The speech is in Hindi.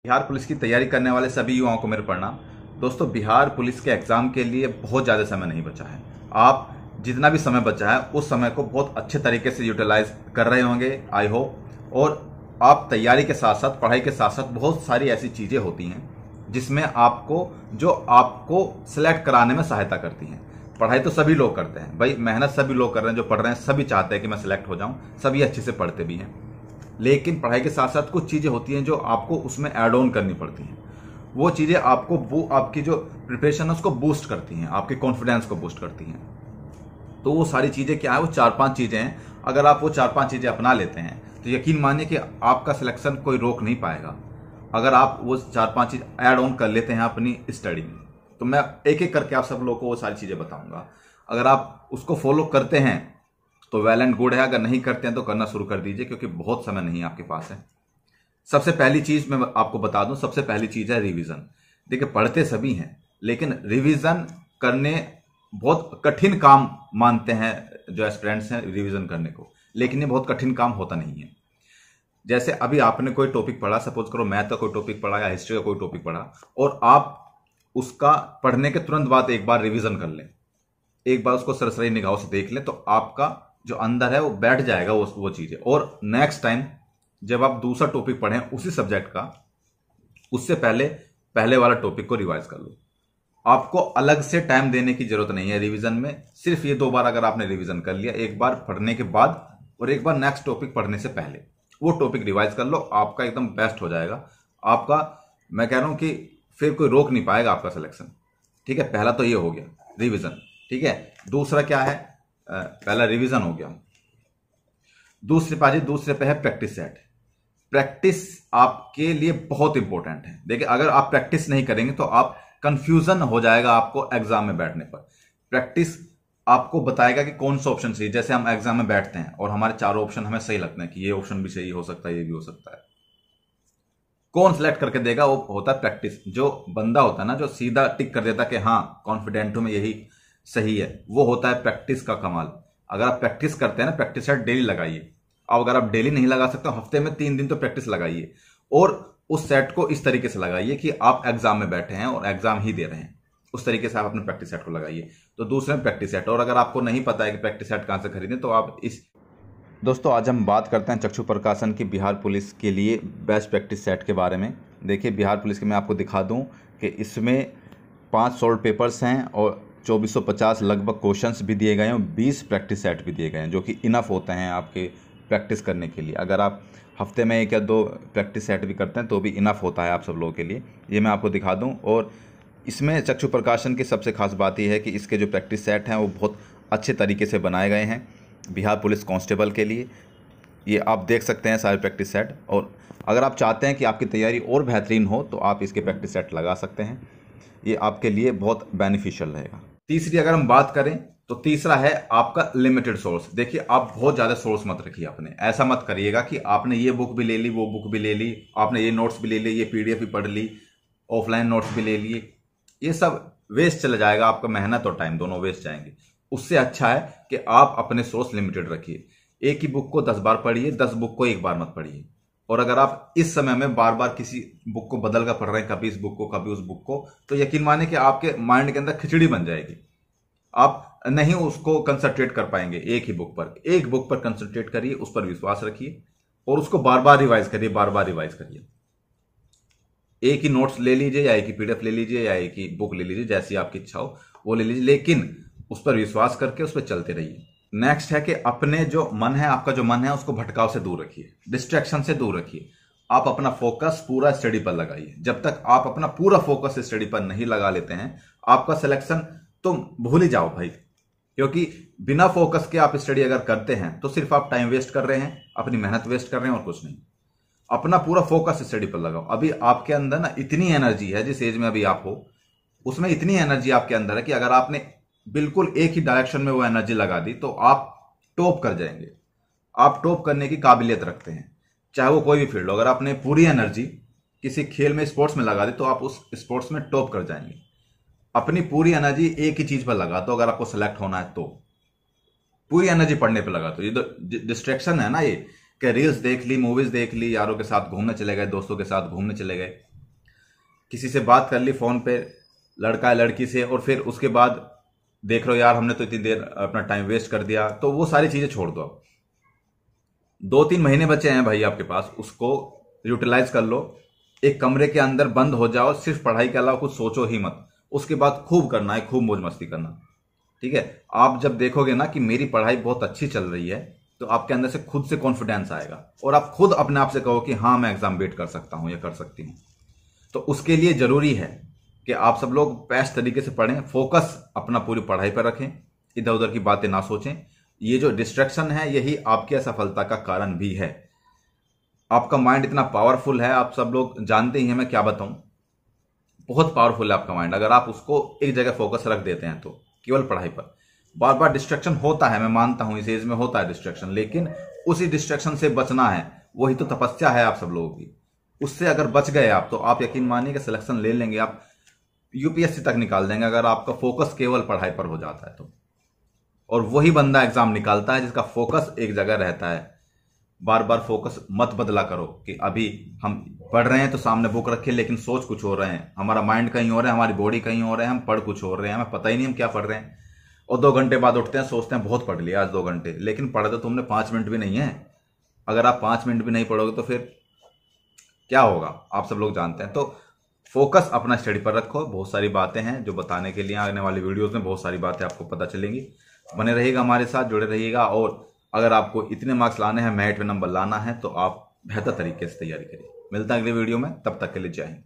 बिहार पुलिस की तैयारी करने वाले सभी युवाओं को मेरे प्रणाम। दोस्तों, बिहार पुलिस के एग्जाम के लिए बहुत ज़्यादा समय नहीं बचा है। आप जितना भी समय बचा है उस समय को बहुत अच्छे तरीके से यूटिलाइज कर रहे होंगे, आई होप। और आप तैयारी के साथ साथ, पढ़ाई के साथ साथ बहुत सारी ऐसी चीज़ें होती हैं जिसमें आपको सिलेक्ट कराने में सहायता करती हैं। पढ़ाई तो सभी लोग करते हैं भाई, मेहनत सभी लोग कर रहे हैं, जो पढ़ रहे हैं सभी चाहते हैं कि मैं सिलेक्ट हो जाऊं, सभी अच्छे से पढ़ते भी हैं। लेकिन पढ़ाई के साथ साथ कुछ चीज़ें होती हैं जो आपको उसमें ऐड ऑन करनी पड़ती हैं। वो चीज़ें आपकी जो प्रिपरेशन है उसको बूस्ट करती हैं, आपके कॉन्फिडेंस को बूस्ट करती हैं। तो वो सारी चीज़ें क्या है, वो 4-5 चीज़ें हैं। अगर आप वो 4-5 चीज़ें अपना लेते हैं तो यकीन मानिए कि आपका सिलेक्शन कोई रोक नहीं पाएगा। अगर आप वो 4-5 चीज़ ऐड ऑन कर लेते हैं अपनी स्टडी में, तो मैं एक एक करके आप सब लोगों को वो सारी चीज़ें बताऊंगा। अगर आप उसको फॉलो करते हैं तो वेल एंड गुड है, अगर नहीं करते हैं तो करना शुरू कर दीजिए, क्योंकि बहुत समय नहीं आपके पास है। सबसे पहली चीज मैं आपको बता दूं, सबसे पहली चीज है रिवीजन। देखिए, पढ़ते सभी हैं लेकिन रिवीजन करने बहुत कठिन काम मानते हैं जो एस्पिरेंट्स हैं रिवीजन करने को, लेकिन ये बहुत कठिन काम होता नहीं है। जैसे अभी आपने कोई टॉपिक पढ़ा, सपोज करो मैथ का कोई टॉपिक पढ़ा या हिस्ट्री का कोई टॉपिक पढ़ा, और आप उसका पढ़ने के तुरंत बाद एक बार रिवीजन कर लें, एक बार उसको सरसरी निगाहों से देख लें, तो आपका जो अंदर है वो बैठ जाएगा वो चीजें। और नेक्स्ट टाइम जब आप दूसरा टॉपिक पढ़ें उसी सब्जेक्ट का, उससे पहले वाला टॉपिक को रिवाइज कर लो। आपको अलग से टाइम देने की जरूरत नहीं है रिवीजन में। सिर्फ ये 2 बार अगर आपने रिवीजन कर लिया, एक बार पढ़ने के बाद और एक बार नेक्स्ट टॉपिक पढ़ने से पहले, वो टॉपिक रिवाइज कर लो, आपका एकदम बेस्ट हो जाएगा। आपका, मैं कह रहा हूं कि फिर कोई रोक नहीं पाएगा आपका सिलेक्शन। ठीक है, पहला तो ये हो गया रिवीजन। ठीक है, दूसरा क्या है, पहला रिवीजन हो गया। दूसरे पे है प्रैक्टिस सेट। प्रैक्टिस आपके लिए बहुत इंपॉर्टेंट है। देखिए, अगर आप प्रैक्टिस नहीं करेंगे तो आप कंफ्यूजन हो जाएगा आपको एग्जाम में बैठने पर। प्रैक्टिस आपको बताएगा कि कौन सा ऑप्शन सही। जैसे हम एग्जाम में बैठते हैं और हमारे 4 ऑप्शन हमें सही लगते हैं कि ये ऑप्शन भी सही हो सकता है, ये भी हो सकता है। कौन सिलेक्ट करके देगा, वो होता है प्रैक्टिस। जो बंदा होता है ना, जो सीधा टिक कर देता है कि हाँ कॉन्फिडेंट हूं मैं, यही सही है, वो होता है प्रैक्टिस का कमाल। अगर आप प्रैक्टिस करते हैं ना, प्रैक्टिस सेट डेली लगाइए। अब अगर आप डेली नहीं लगा सकते, हफ्ते में 3 दिन तो प्रैक्टिस लगाइए, और उस सेट को इस तरीके से लगाइए कि आप एग्जाम में बैठे हैं और एग्जाम ही दे रहे हैं। उस तरीके से आप अपने प्रैक्टिस सेट को लगाइए। तो दूसरे में प्रैक्टिस सेट। और अगर आपको नहीं पता है कि प्रैक्टिस सेट कहां से खरीदें, तो आप इस दोस्तों, आज हम बात करते हैं चक्षु प्रकाशन की बिहार पुलिस के लिए बेस्ट प्रैक्टिस सेट के बारे में। देखिए, बिहार पुलिस के मैं आपको दिखा दूं कि इसमें 5 सॉल्व पेपर्स हैं और 2450 लगभग क्वेश्चंस भी दिए गए हैं और 20 प्रैक्टिस सेट भी दिए गए हैं, जो कि इनफ होते हैं आपके प्रैक्टिस करने के लिए। अगर आप हफ्ते में 1 या 2 प्रैक्टिस सेट भी करते हैं तो भी इनफ होता है आप सब लोगों के लिए। ये मैं आपको दिखा दूं। और इसमें चक्षु प्रकाशन की सबसे खास बात यह है कि इसके जो प्रैक्टिस सेट हैं वो बहुत अच्छे तरीके से बनाए गए हैं बिहार पुलिस कांस्टेबल के लिए। ये आप देख सकते हैं सारे प्रैक्टिस सेट। और अगर आप चाहते हैं कि आपकी तैयारी और बेहतरीन हो तो आप इसके प्रैक्टिस सेट लगा सकते हैं। ये आपके लिए बहुत बेनिफिशियल रहेगा। तीसरी अगर हम बात करें तो तीसरा है आपका लिमिटेड सोर्स। देखिए, आप बहुत ज़्यादा सोर्स मत रखिए अपने। ऐसा मत करिएगा कि आपने ये बुक भी ले ली, वो बुक भी ले ली, आपने ये नोट्स भी ले ली, ये पीडीएफ भी पढ़ ली, ऑफलाइन नोट्स भी ले लिए। ये सब वेस्ट चला जाएगा, आपका मेहनत और टाइम दोनों वेस्ट जाएंगे। उससे अच्छा है कि आप अपने सोर्स लिमिटेड रखिए। एक ही बुक को 10 बार पढ़िए, 10 बुक को एक बार मत पढ़िए। और अगर आप इस समय में बार बार किसी बुक को बदल कर पढ़ रहे हैं, कभी इस बुक को कभी उस बुक को, तो यकीन माने कि आपके माइंड के अंदर खिचड़ी बन जाएगी। आप नहीं उसको कंसंट्रेट कर पाएंगे एक ही बुक पर। एक बुक पर कंसंट्रेट करिए, उस पर विश्वास रखिए और उसको बार बार रिवाइज करिए, बार बार रिवाइज करिए। एक ही नोट्स ले लीजिए या एक ही पीडीएफ ले लीजिए या एक ही बुक ले लीजिए, जैसी आपकी इच्छा हो वो ले लीजिए, लेकिन उस पर विश्वास करके उस पर चलते रहिए। नेक्स्ट है कि अपने जो मन है, आपका जो मन है, उसको भटकाव से दूर रखिए, डिस्ट्रैक्शन से दूर रखिए। आप अपना फोकस पूरा स्टडी पर लगाइए। जब तक आप अपना पूरा फोकस स्टडी पर नहीं लगा लेते हैं, आपका सिलेक्शन तो भूल ही जाओ भाई। क्योंकि बिना फोकस के आप स्टडी अगर करते हैं तो सिर्फ आप टाइम वेस्ट कर रहे हैं, अपनी मेहनत वेस्ट कर रहे हैं और कुछ नहीं। अपना पूरा फोकस स्टडी पर लगाओ। अभी आपके अंदर ना इतनी एनर्जी है, जिस एज में अभी आप हो उसमें इतनी एनर्जी आपके अंदर है कि अगर आपने बिल्कुल एक ही डायरेक्शन में वो एनर्जी लगा दी तो आप टॉप कर जाएंगे। आप टॉप करने की काबिलियत रखते हैं, चाहे वो कोई भी फील्ड हो। अगर आपने पूरी एनर्जी किसी खेल में, स्पोर्ट्स में लगा दी तो आप उस स्पोर्ट्स में टॉप कर जाएंगे। अपनी पूरी एनर्जी एक ही चीज पर लगा दो। अगर आपको सेलेक्ट होना है तो पूरी एनर्जी पढ़ने पर लगा दो। ये तो डिस्ट्रैक्शन है ना, ये कि रील्स देख ली, मूवीज देख ली, यारों के साथ घूमने चले गए, दोस्तों के साथ घूमने चले गए, किसी से बात कर ली फोन पे, लड़का है लड़की से, और फिर उसके बाद देख रहे हो यार हमने तो इतनी देर अपना टाइम वेस्ट कर दिया, तो वो सारी चीजें छोड़ दो। 2-3 महीने बचे हैं भाई आपके पास, उसको यूटिलाइज कर लो। एक कमरे के अंदर बंद हो जाओ, सिर्फ पढ़ाई के अलावा कुछ सोचो ही मत। उसके बाद खूब करना है, खूब मौज मस्ती करना, ठीक है। आप जब देखोगे ना कि मेरी पढ़ाई बहुत अच्छी चल रही है, तो आपके अंदर से खुद से कॉन्फिडेंस आएगा और आप खुद अपने आप से कहो कि हाँ मैं एग्जाम बेट कर सकता हूं या कर सकती हूं। तो उसके लिए जरूरी है कि आप सब लोग बेस्ट तरीके से पढ़ें, फोकस अपना पूरी पढ़ाई पर रखें, इधर उधर की बातें ना सोचें। ये जो डिस्ट्रैक्शन है यही आपकी असफलता का कारण भी है। आपका माइंड इतना पावरफुल है, आप सब लोग जानते ही हैं, मैं क्या बताऊं, बहुत पावरफुल है आपका माइंड। अगर आप उसको एक जगह फोकस रख देते हैं तो केवल पढ़ाई पर, बार बार डिस्ट्रैक्शन होता है, मैं मानता हूं इस एज में होता है डिस्ट्रैक्शन, लेकिन उसी डिस्ट्रैक्शन से बचना है, वही तो तपस्या है आप सब लोगों की। उससे अगर बच गए आप तो आप यकीन मानिए कि सिलेक्शन ले लेंगे, आप यूपीएससी तक निकाल देंगे अगर आपका फोकस केवल पढ़ाई पर हो जाता है तो। और वही बंदा एग्जाम निकालता है जिसका फोकस एक जगह रहता है। बार बार फोकस मत बदला करो कि अभी हम पढ़ रहे हैं तो सामने बुक रखे, लेकिन सोच कुछ हो रहे हैं, हमारा माइंड कहीं और है, हमारी बॉडी कहीं और है, हम पढ़ कुछ हो रहे हैं, हमें पता ही नहीं हम क्या पढ़ रहे हैं। और 2 घंटे बाद उठते हैं, सोचते हैं बहुत पढ़ लिया आज 2 घंटे, लेकिन पढ़े तो तुमने 5 मिनट भी नहीं है। अगर आप 5 मिनट भी नहीं पढ़ोगे तो फिर क्या होगा, आप सब लोग जानते हैं। तो फोकस अपना स्टडी पर रखो। बहुत सारी बातें हैं जो बताने के लिए, आने वाली वीडियोस में बहुत सारी बातें आपको पता चलेंगी। बने रहिएगा हमारे साथ, जुड़े रहिएगा। और अगर आपको इतने मार्क्स लाने हैं, मेरिट में नंबर लाना है, तो आप बेहतर तरीके से तैयारी करिए। मिलता है अगले वीडियो में, तब तक के लिए जय हिंद।